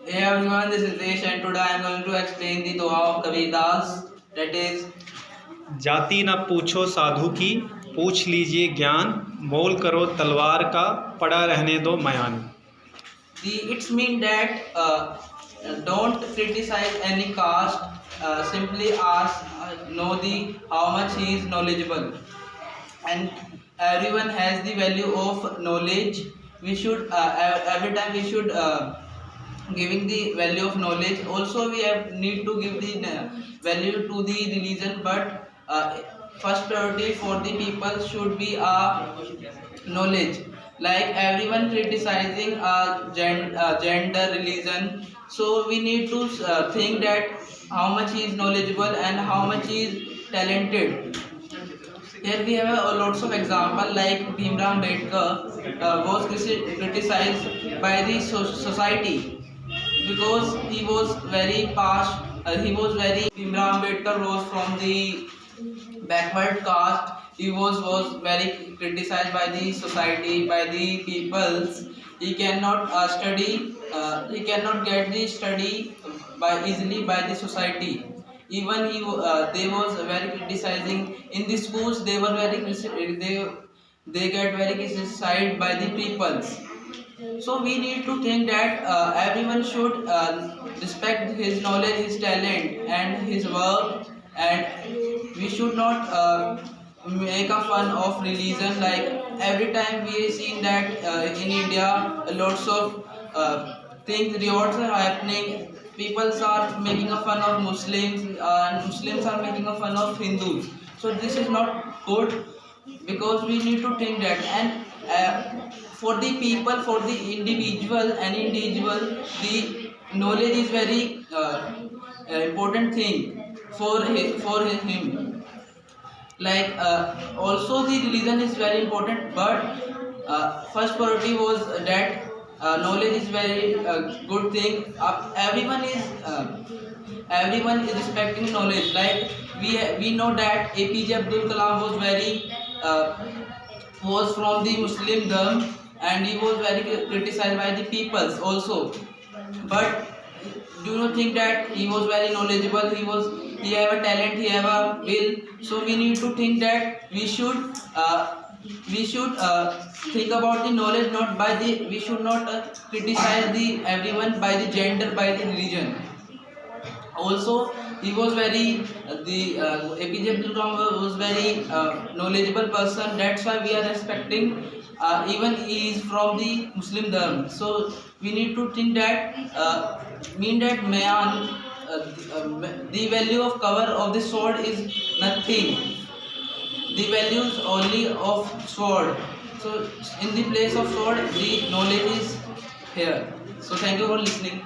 Hey everyone, this is Desh and today I am going to explain the Doha of Kabir Das, that is, जाति न पूछो साधु की, पूछ लीजिए ज्ञान, मोल करो तलवार का, पड़ा रहने दो मयान। it's mean that don't criticize any caste, simply ask, know the how much he is knowledgeable, and everyone has the value of knowledge. We should every time we should giving the value of knowledge. Also, we have need to give the value to the religion, but first priority for the people should be knowledge. Like everyone criticizing gender, religion, so we need to think that how much he is knowledgeable and how much he is talented. Here we have lots of example like Bhimrao Ambedkar was criticized by the society because he was very past. He was very Bhimrao Ambedkar was from the backward caste. He was very criticized by the society, by the peoples. He cannot study. He cannot get the study by easily by the society. Even they was very criticizing in the schools. They were very they get very criticized by the peoples. So we need to think that everyone should respect his knowledge, his talent, and his work, and we should not make a fun of religion. Like every time we seen that in India, lots of things, riots are happening. People are making a fun of Muslims, and Muslims are making a fun of Hindus. So this is not good because we need to think that and for the people, for the individual, any individual, the knowledge is very important thing for him. Like also the religion is very important, but first priority was that knowledge is very good thing. Everyone is respecting knowledge. Like we know that APJ Abdul Kalam was very was from the Muslim dharma, and he was very criticized by the peoples also. But do you think that he was very knowledgeable? He have a talent, he have a will. So we need to think that we should think about the knowledge, not by the we should not criticize the everyone by the gender, by the religion. Also, he was very the APJ Abdul Kalam was very knowledgeable person. That's why we are respecting. Even he is from the Muslim dharma. So we need to think that mean that mayan the value of cover of the sword is nothing. The value is only of sword. So in the place of sword, the knowledge is here. So thank you for listening.